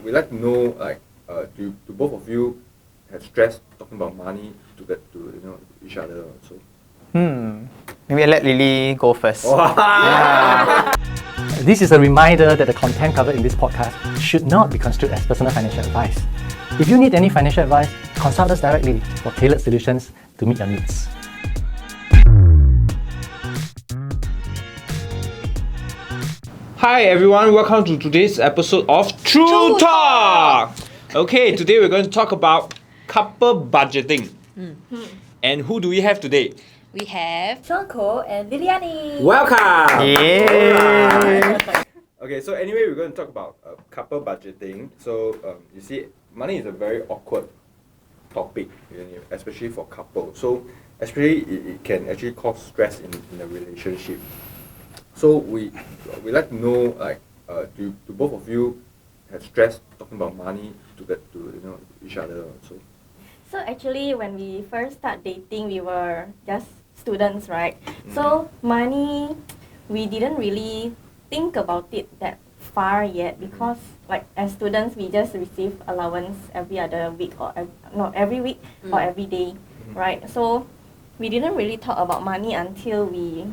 we'd like to know, like, do both of you have stress talking about money to get to each other also? Maybe I let Lily go first. This is a reminder that the content covered in this podcast should not be construed as personal financial advice. If you need any financial advice, consult us directly for tailored solutions to meet your needs. Hi everyone, welcome to today's episode of True Talk! Okay, today we're going to talk about couple budgeting. And who do we have today? We have Sonko and Liliani. Welcome! Yay! Okay, so anyway, we're going to talk about couple budgeting. So you see, money is a very awkward topic, especially for couples. So especially it can actually cause stress in a relationship. So we like to know, like, do both of you have stress talking about money to get to each other also? So actually, when we first start dating, we were just students, right? So money, we didn't really think about it that far yet because, like, as students, we just receive allowance every other week or every week or every day, right? So we didn't really talk about money until we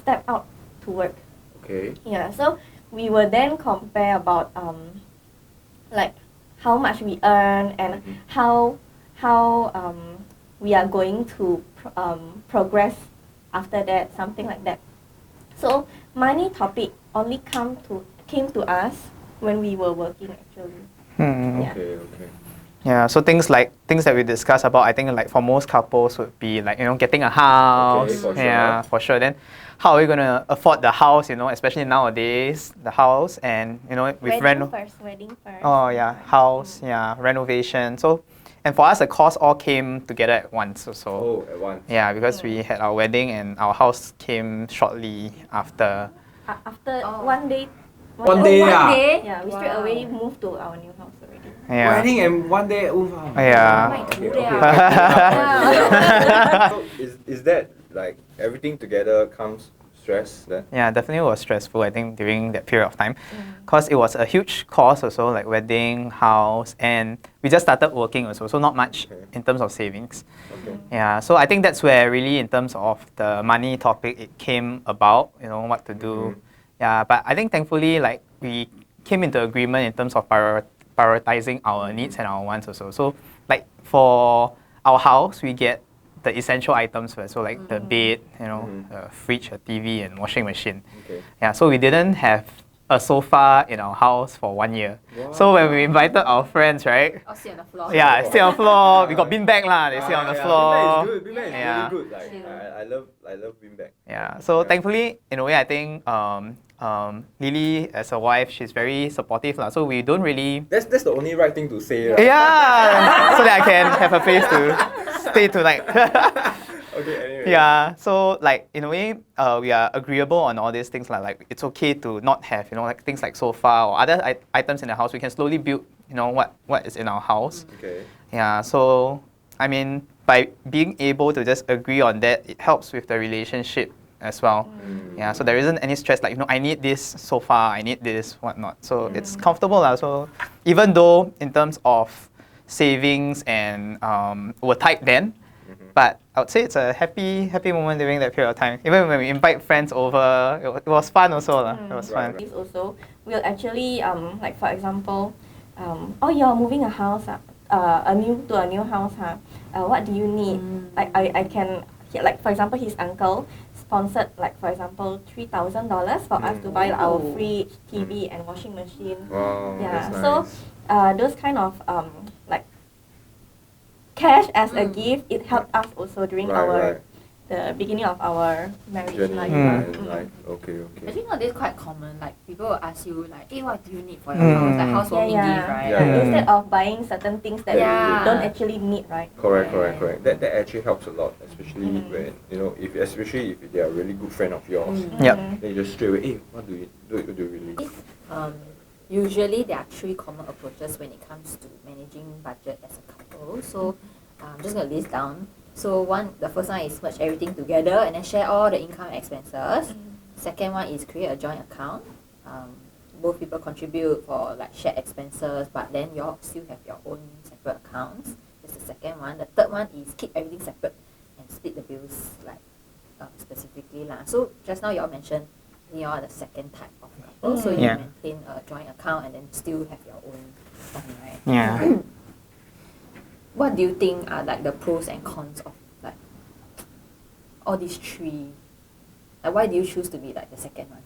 step out to work. Okay. Yeah. So we will then compare about like how much we earn and how we are going to progress after that, something like that. So money topic only came to us when we were working actually. Yeah. Okay. Yeah, so things that we discussed about, I think like for most couples would be like, getting a house. Okay, for sure. Yeah, for sure. Then how are we gonna afford the house, especially nowadays, the house and with Wedding first. Oh yeah, house, renovation. So and for us the cost all came together at once also. Oh, at once. Yeah, because we had our wedding and our house came shortly after. After one day. One day, Yeah, we straight away moved to our new house already. Yeah. Wedding and one day. Yeah. So is that like everything together comes stress then? Yeah, definitely was stressful, I think, during that period of time. Because it was a huge cost also, like wedding, house, and we just started working also, so not much in terms of savings. Okay. Yeah, so I think that's where really in terms of the money topic, it came about, what to do. Yeah, but I think thankfully, like, we came into agreement in terms of prioritizing our needs and our wants also. So, like, for our house, we get the essential items first. So, like the bed, the fridge, a TV, and washing machine. Okay. Yeah, so we didn't have a sofa in our house for 1 year. Wow. So when we invited our friends, right? I'll sit on the floor. Yeah, sit on the floor. We got beanbag lah. They sit on the floor. Beanbag is Yeah. really good. Like, I love beanbag. Yeah. So thankfully, in a way, I think Lily as a wife, she's very supportive lah. So we don't really. That's the only right thing to say, right? Yeah. So that I can have a place to stay tonight. Okay. Anyway. Yeah. So like in a way, we are agreeable on all these things like it's okay to not have like things like sofa or other items in the house. We can slowly build what is in our house. Okay. Yeah. So I mean, by being able to just agree on that, it helps with the relationship as well. Yeah. So there isn't any stress like I need this sofa, I need this whatnot. So it's comfortable lah. So even though in terms of savings and we're tight then. But I would say it's a happy moment during that period of time. Even when we invite friends over, it was fun also. It was fun. This also will actually like for example, you're moving a house, a new house, what do you need? Like I can like for example his uncle sponsored like for example $3,000 for us to buy our fridge, TV, and washing machine. Wow. Yeah. That's So nice. those kind of like cash as a gift, it helped us also during the beginning of our marriage Journey, life. right. Okay. I think nowadays quite common. Like people will ask you like, "Hey, what do you need for your house? Like housewarming gift, right?" Yeah. Instead of buying certain things that you don't actually need, right? Correct. That actually helps a lot, especially when especially if they are a really good friend of yours. Yep. Then you just straight away, hey, what do you really need? Usually there are 3 common approaches when it comes to managing budget as a couple. So I'm just gonna list down. So the first one is merge everything together and then share all the income and expenses. Second one is create a joint account. both people contribute for like shared expenses, but then you all still have your own separate accounts. That's the second one. The third one is keep everything separate and split the bills like specifically lah. So just now you all mentioned you are the second type of couple, so you Yeah. maintain a joint account and then still have your own fund, right? Yeah. What do you think are like the pros and cons of like all these three? Like why do you choose to be like the second one?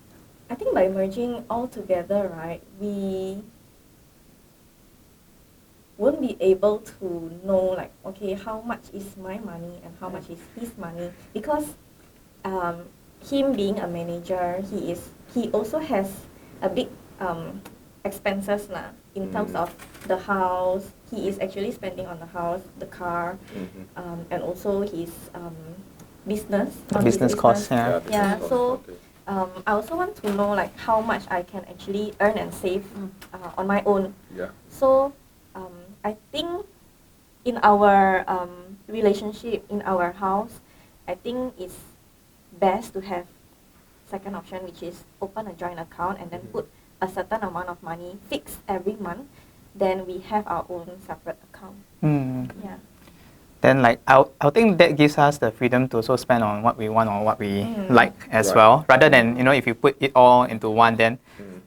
I think by merging all together, right, we won't be able to know like, okay, how much is my money and how much is his money, because him being a manager, he also has a big expenses lah in terms of the house. He is actually spending on the house, the car, and also his business. The on his business costs, yeah. Yeah, business so costs, okay. I also want to know like how much I can actually earn and save on my own. Yeah. So I think in our relationship, in our house, I think it's best to have second option, which is open a joint account and then put a certain amount of money fixed every month. Then we have our own separate account. Mm. Yeah. Then like I think that gives us the freedom to also spend on what we want or what we like as Right. well, rather than if you put it all into one, then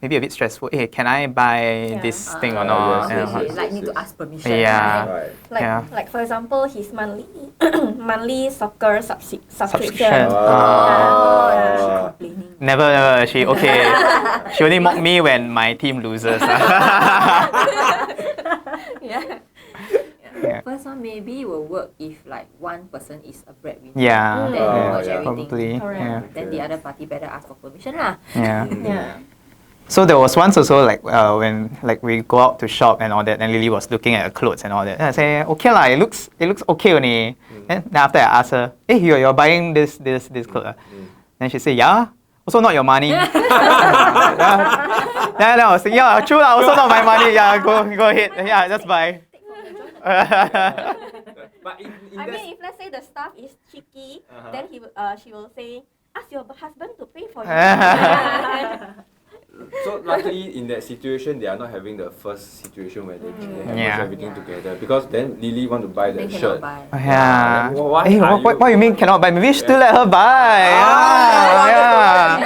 maybe a bit stressful. Hey, can I buy this thing or not? yes, You know, yes, yes. Like need to ask permission. Yeah. Right? Right. Like for example, his monthly soccer subscription. Subscription. Oh, Yeah. she complaining. Never. She okay. She only mock me when my team loses. Yeah. Yeah. First one maybe will work if like one person is a breadwinner. Yeah. Then you Oh, merge yeah. everything. Probably. Correct. Yeah. Then the other party better ask for permission lah. Yeah. Yeah. So there was once also like when like we go out to shop and all that, and Lily was looking at her clothes and all that. And I say, okay lah, it looks okay only. Then after I asked her, hey, you're buying this clothes. Then she said, yeah. Also not your money. Yeah. Then I was like, yeah, true lah. Also not my money. Yeah, go ahead. Yeah, just buy. But in I mean, if let's say the staff is cheeky, then she will say, ask your husband to pay for you. So luckily in that situation they are not having the first situation where they have Yeah. everything together, because then Lily want to buy They the cannot shirt. buy. Yeah. Then what Hey, are what you mean cannot buy? Maybe still let her buy. Yeah.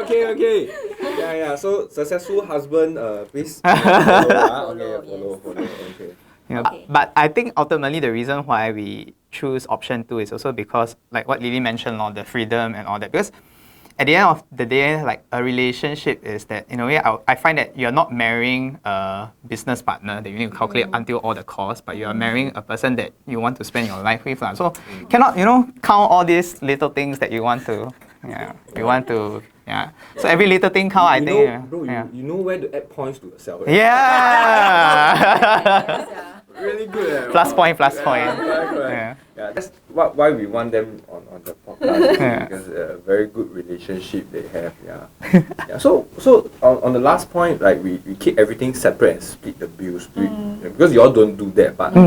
Okay. Yeah. So successful husband, please follow. Follow. Okay. Okay. But I think ultimately the reason why we choose option 2 is also because like what Lily mentioned, the freedom and all that. Because at the end of the day, like a relationship is that in a way I find that you're not marrying a business partner that you need to calculate until all the costs, but you are marrying a person that you want to spend your life with. So cannot count all these little things that you want to. Yeah. So every little thing count. I think. You know where to add points to yourself. Right? Yeah. Really good. Plus point. Correct. Yeah. Yeah, that's why we want them on the podcast, Yeah. because a very good relationship they have. Yeah. So on the last point, like we keep everything separate and split the bills. Because you all don't do that, but I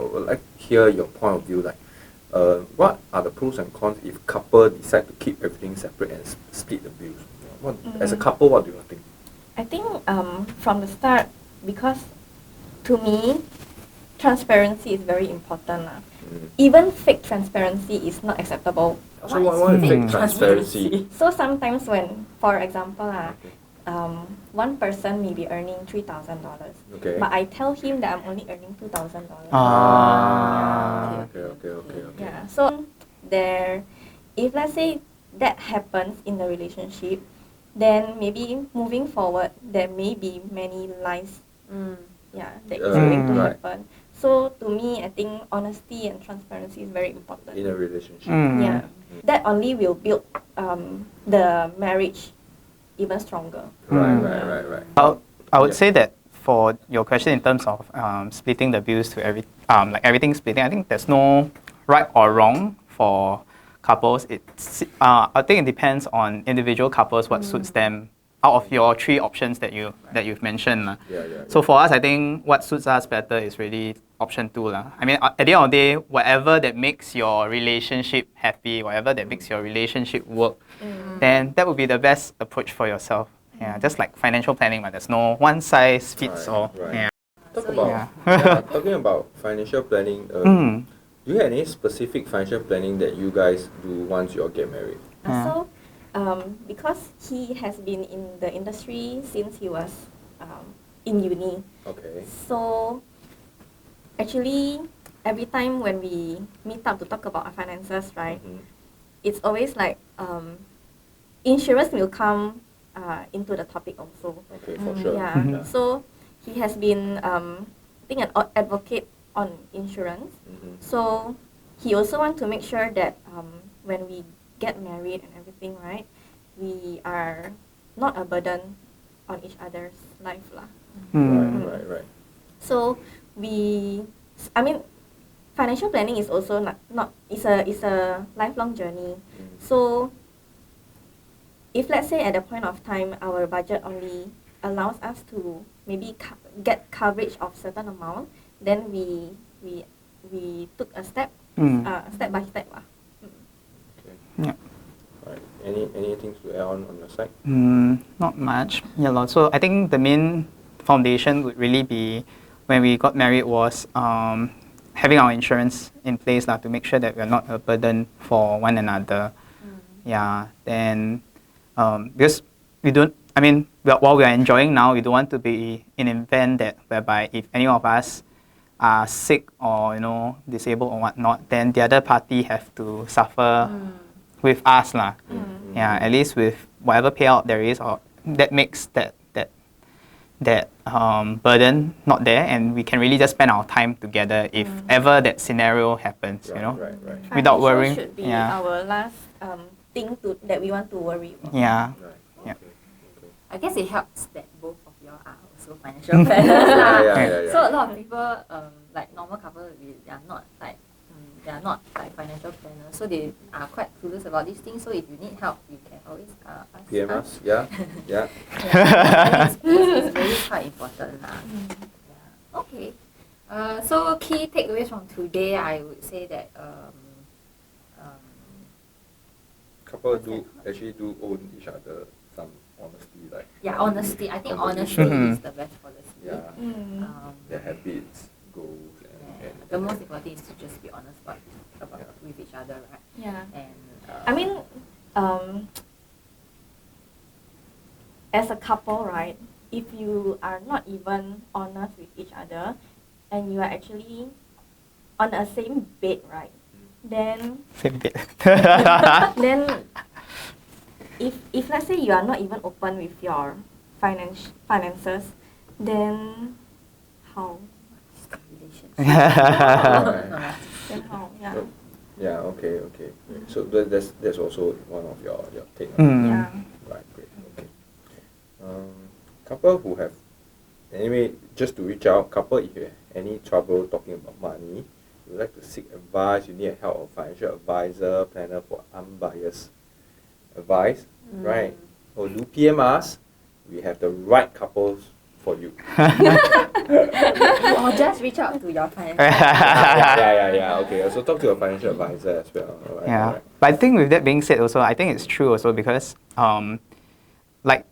would like to hear your point of view. Like, what are the pros and cons if couple decide to keep everything separate and split the bills? As a couple, what do you think? I think from the start, because to me, transparency is very important. Even fake transparency is not acceptable. So what is fake transparency? So sometimes when, for example, one person may be earning $3,000, Okay. but I tell him that I'm only earning $2,000. Okay. Yeah. So if let's say that happens in the relationship, then maybe moving forward there may be many lies. That is going to right. happen. So to me, I think honesty and transparency is very important. In a relationship. Yeah, that only will build the marriage even stronger. Right. I would say that for your question in terms of splitting the bills to like everything splitting, I think there's no right or wrong for couples. I think it depends on individual couples what suits them out of your 3 options that you've mentioned. Yeah. So for us, I think what suits us better is really option 2 lah. I mean, at the end of the day, whatever that makes your relationship happy, whatever that makes your relationship work, then that would be the best approach for yourself. Yeah, just like financial planning, but there's no one size fits all. Right. Yeah. Talk So about yeah. talking about financial planning. Do you have any specific financial planning that you guys do once you all get married? So, because he has been in the industry since he was in uni, Okay. so actually every time when we meet up to talk about our finances, right, it's always like insurance will come into the topic also. Okay, for sure. Yeah. So he has been, I think, an advocate on insurance. So he also want to make sure that when we get married and everything, right, we are not a burden on each other's life lah. Right. So I mean, financial planning is also not it's a lifelong journey. So if let's say at a point of time our budget only allows us to maybe get coverage of certain amount, then we took a step step by step lah. Yeah. Right. Any things to add on your side? Not much. Yeah, lor. So I think the main foundation would really be when we got married was having our insurance in place to make sure that we're not a burden for one another. Yeah. Then because we don't, I mean, while we are enjoying now, we don't want to be in an event that whereby if any of us are sick or disabled or whatnot, then the other party have to suffer with us lah. Yeah, at least with whatever payout there is, or that makes that burden not there, and we can really just spend our time together if ever that scenario happens. Right. Without Financial worrying. should be Yeah. our last thing that we want to worry about. Yeah. Right. Yeah. Okay. I guess it helps that both of you are also financial planners lah. Yeah. So a lot of people, like normal couple, they are not like financial planners, so they are quite clueless about these things. So if you need help, you can always ask PM us. us. Yeah. It's really quite important lah. Yeah. Okay. So key takeaways from today, I would say that Couple actually do own each other some honesty, like honesty. I think honesty Mhm. is the best policy. yeah, Mm. their habits, goals, and The most important is to just be honest about Yeah. with each other, right? Yeah. And I mean, as a couple, right, if you are not even honest with each other and you are actually on the same bed, right, then Same bit. then if let's say you are not even open with your finances, then how? relationship. Then how? Yeah. So, yeah. Okay. So that's also one of your take. Yeah. Right. Great. Okay. Couple who have anyway, just to reach out, couple if you have any trouble talking about money, you would like to seek advice, you need help of financial advisor, planner for unbiased advice, right? Or do PM us, we have the right couples for you. Or just reach out to your financial yeah. Okay, so talk to your financial advisor as well. Alright, Yeah, alright. but I think with that being said, also I think it's true also because like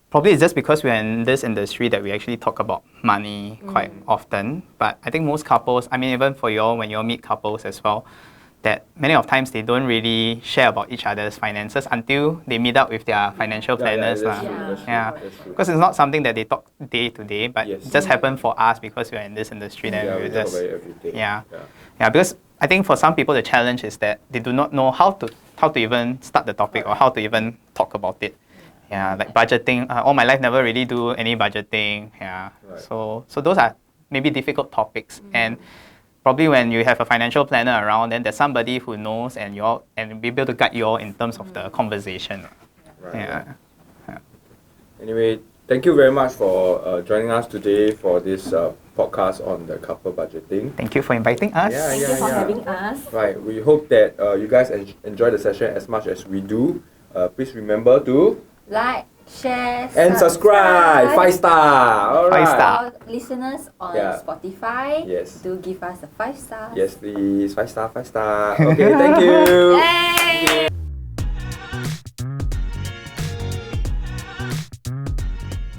probably it's just because we're in this industry that we actually talk about money quite often. But I think most couples, I mean even for you all when you all meet couples as well, that many of times they don't really share about each other's finances until they meet up with their financial planners that's lah. true, that's true, Yeah, that's true. because it's not something that they talk day to day, but Yes. it just happened for us because we're in this industry. Then Yeah, we we talk just about it every day. yeah. Yeah, because I think for some people the challenge is that they do not know how to even start the topic or how to even talk about it. Yeah, like budgeting. All my life never really do any budgeting. Yeah, Right. so those are maybe difficult topics, and probably when you have a financial planner around, then there's somebody who knows and be able to guide you all in terms of the conversation. Right, Yeah. right. Anyway, thank you very much for joining us today for this podcast on the couple budgeting. Thank you for inviting us. Yeah, Thank you for having us. Right, we hope that you guys enjoy the session as much as we do. Please remember to Like, share, And subscribe. 5-star. All right. 5-star. Our listeners on Yeah. Spotify, Yes. do give us a 5 stars. Yes, please. 5-star, 5-star. Okay, thank you. Yay!